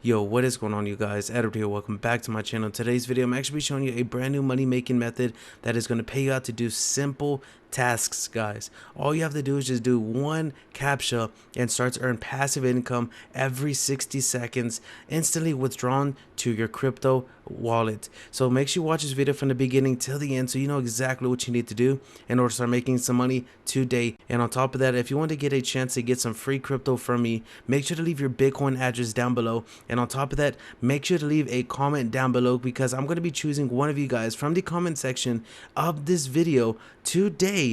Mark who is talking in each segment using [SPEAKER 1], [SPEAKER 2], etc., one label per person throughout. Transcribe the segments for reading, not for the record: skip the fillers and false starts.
[SPEAKER 1] Yo, what is going on, you guys? Edward here. Welcome back to my channel. In today's video, I'm actually showing you a brand new money making method that is going to pay you out to do simple tasks, guys. All you have to do is just do one CAPTCHA and start to earn passive income every 60 seconds, instantly withdrawn to your crypto wallet. So make sure you watch this video from the beginning till the end so you know exactly what you need to do in order to start making some money today. And on top of that, if you want to get a chance to get some free crypto from me, make sure to leave your Bitcoin address down below. And on top of that, make sure to leave a comment down below because I'm going to be choosing one of you guys from the comment section of this video today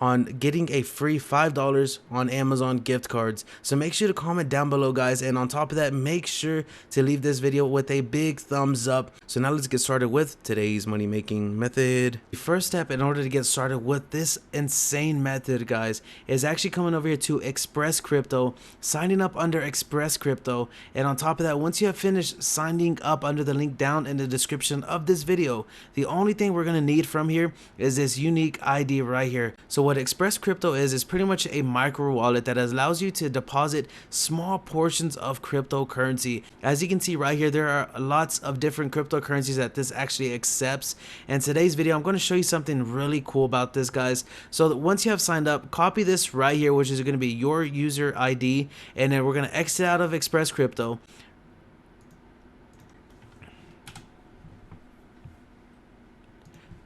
[SPEAKER 1] on getting a free $5 on Amazon gift cards. So make sure to comment down below, guys, and on top of that, make sure to leave this video with a big thumbs up. So now let's get started with today's money making method. The first step in order to get started with this insane method, guys, is actually coming over here to Express Crypto, signing up under Express Crypto, and on top of that, once you have finished signing up under the link down in the description of this video, the only thing we're going to need from here is this unique ID right here. So what Express Crypto is pretty much a micro wallet that allows you to deposit small portions of cryptocurrency. As you can see right here, there are lots of different cryptocurrencies that this actually accepts. And today's video, I'm going to show you something really cool about this, guys. So that once you have signed up, copy this right here, which is going to be your user ID, and then we're going to exit out of Express Crypto.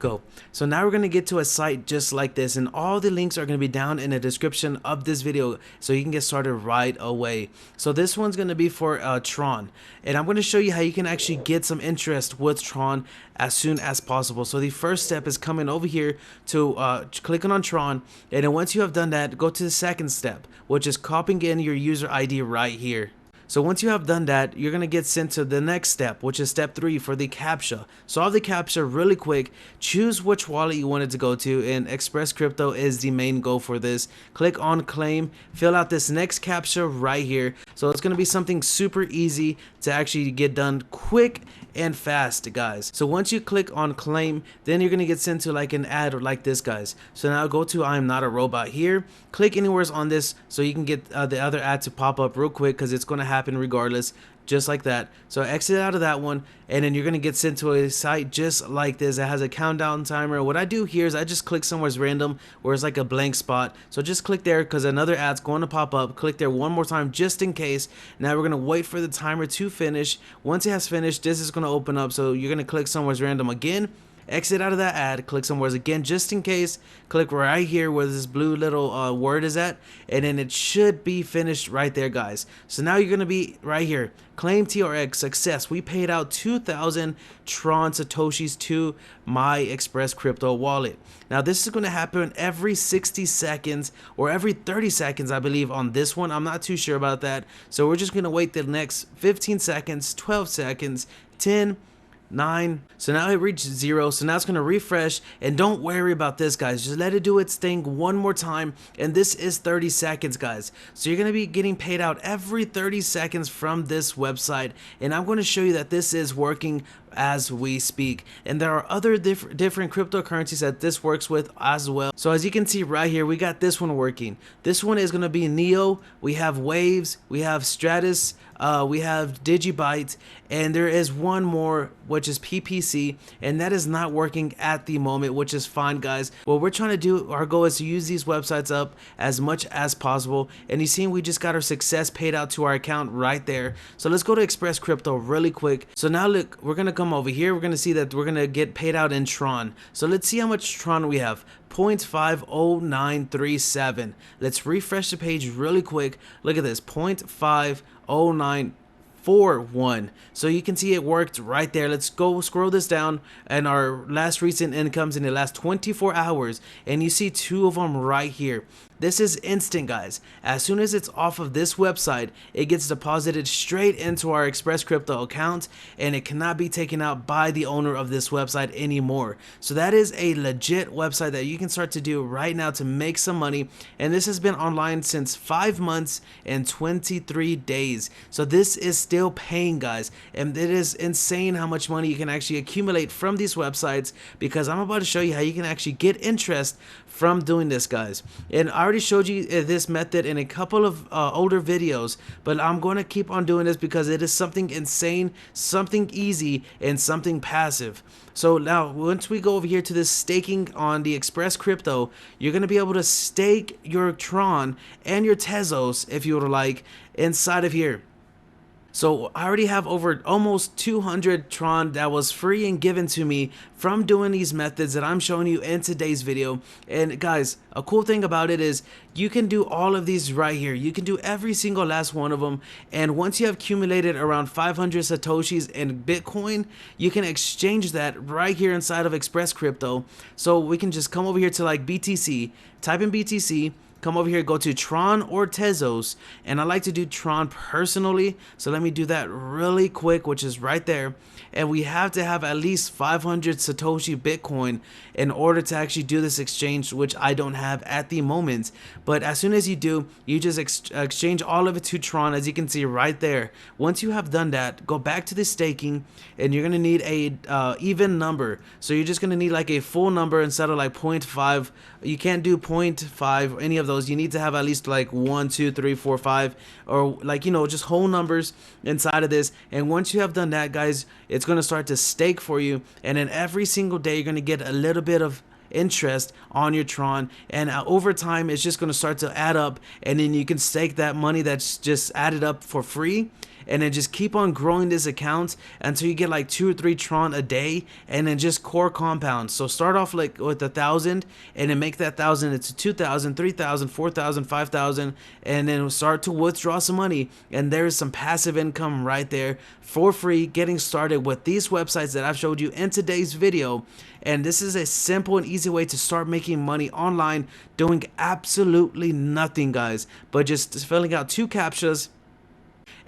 [SPEAKER 1] Go. So now we're going to get to a site just like this, and all the links are going to be down in the description of this video so you can get started right away. So this one's going to be for Tron, and I'm going to show you how you can actually get some interest with Tron as soon as possible. So the first step is coming over here to clicking on Tron, and then once you have done that, go to the second step, which is copying in your user ID right here. So once you have done that, you're going to get sent to the next step, which is step 3 for the CAPTCHA. Solve the CAPTCHA really quick, choose which wallet you want it to go to, and Express Crypto is the main goal for this. Click on claim, fill out this next CAPTCHA right here. So it's going to be something super easy to actually get done quick and fast, guys. So once you click on claim, then you're going to get sent to like an ad like this, guys. So now go to I'm Not a Robot here, click anywhere on this so you can get the other ad to pop up real quick because it's going to happen regardless, just like that. So exit out of that one, and then you're going to get sent to a site just like this that has a countdown timer. What I do here is I just click somewhere random where it's like a blank spot. So just click there because another ad's going to pop up. Click there one more time just in case. Now we're going to wait for the timer to finish. Once it has finished, this is going to open up. So you're going to click somewhere random again. Exit out of that ad, click somewhere again just in case, click right here where this blue little word is at, and then it should be finished right there, guys. So now you're gonna be right here, claim TRX success. We paid out 2,000 Tron Satoshis to my Express Crypto wallet. Now this is going to happen every 60 seconds or every 30 seconds, I believe, on this one. I'm not too sure about that. So we're just going to wait the next 15 seconds, 12 seconds, 10, 9. So now it reached 0. So now it's going to refresh, and don't worry about this, guys. Just let it do its thing one more time, and this is 30 seconds, guys. So you're going to be getting paid out every 30 seconds from this website, and I'm going to show you that this is working as we speak. And there are other different cryptocurrencies that this works with as well. So as you can see right here, we got this one working. This one is going to be Neo. We have Waves, we have Stratus, we have Digibyte, and there is one more which is PPC, and that is not working at the moment, which is fine, guys. What we're trying to do, our goal is to use these websites up as much as possible, and you see we just got our success paid out to our account right there. So let's go to Express Crypto really quick. So now look, we're gonna come over here, we're gonna see that we're gonna get paid out in Tron. So let's see how much Tron we have. 0.50937. Let's refresh the page really quick. Look at this, 0.50941. So you can see it worked right there. Let's go scroll this down, and our last recent incomes in the last 24 hours, and you see 2 of them right here. This is instant, guys. As soon as it's off of this website, it gets deposited straight into our Express Crypto account, and it cannot be taken out by the owner of this website anymore. So that is a legit website that you can start to do right now to make some money, and this has been online since 5 months and 23 days. So this is still paying, guys, and it is insane how much money you can actually accumulate from these websites, because I'm about to show you how you can actually get interest from doing this, guys. And already showed you this method in a couple of older videos, but I'm going to keep on doing this because it is something insane, something easy, and something passive. So now once we go over here to this staking on the Express Crypto, you're going to be able to stake your Tron and your Tezos, if you would like, inside of here. So I already have over almost 200 Tron that was free and given to me from doing these methods that I'm showing you in today's video. And guys, a cool thing about it is you can do all of these right here. You can do every single last one of them. And once you have accumulated around 500 Satoshis in Bitcoin, you can exchange that right here inside of Express Crypto. So we can just come over here to like BTC, type in BTC, come over here, go to Tron or Tezos, and I like to do Tron personally, so let me do that really quick, which is right there. And we have to have at least 500 Satoshi Bitcoin in order to actually do this exchange, which I don't have at the moment. But as soon as you do, you just exchange all of it to Tron, as you can see right there. Once you have done that, go back to the staking, and you're gonna need a even number. So you're just gonna need like a full number instead of like 0.5. You can't do 0.5 or any of those. You need to have at least like 1, 2, 3, 4, 5, or like, you know, just whole numbers inside of this. And once you have done that, guys, it's going to start to stake for you, and then every single day you're going to get a little bit of interest on your Tron, and over time it's just going to start to add up, and then you can stake that money that's just added up for free, and then just keep on growing this account until you get like 2 or 3 Tron a day, and then just core compound. So start off like with 1,000, and then make that 1,000 into 2,000, 3,000, 4,000, 5,000, and then start to withdraw some money, and there's some passive income right there for free, getting started with these websites that I've showed you in today's video. And this is a simple and easy way to start making money online, doing absolutely nothing, guys, but just filling out 2 CAPTCHAs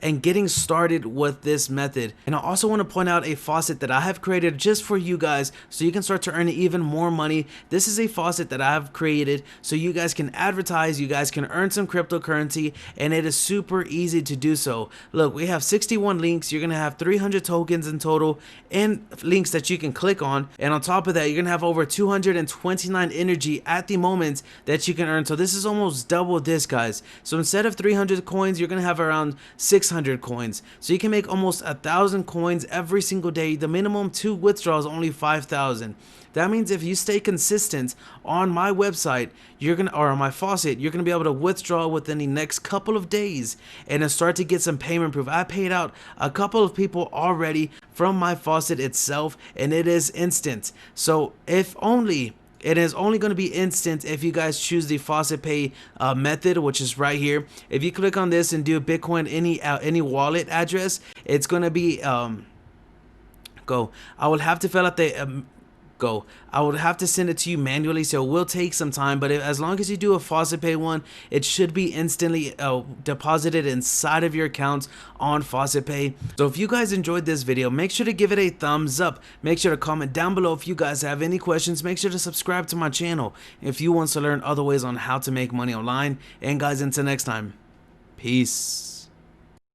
[SPEAKER 1] and getting started with this method. And I also want to point out a faucet that I have created just for you guys so you can start to earn even more money. This is a faucet that I have created so you guys can advertise, you guys can earn some cryptocurrency, and it is super easy to do so. Look, we have 61 links. You're going to have 300 tokens in total and links that you can click on. And on top of that, you're going to have over 229 energy at the moment that you can earn. So this is almost double this, guys. So instead of 300 coins, you're going to have around 600 coins. So you can make almost 1,000 coins every single day. The minimum to withdraw is only 5,000. That means if you stay consistent on my website, or on my faucet, you're gonna be able to withdraw within the next couple of days and then start to get some payment proof. I paid out a couple of people already from my faucet itself, and it is instant. So it is only going to be instant if you guys choose the faucet pay method, which is right here. If you click on this and do Bitcoin any wallet address, it's going to be go. I will have to fill out the I would have to send it to you manually, so it will take some time, but as long as you do a faucet pay one, it should be instantly deposited inside of your account on faucet pay. So if you guys enjoyed this video, make sure to give it a thumbs up. Make sure to comment down below if you guys have any questions. Make sure to subscribe to my channel if you want to learn other ways on how to make money online. And guys, until next time, peace.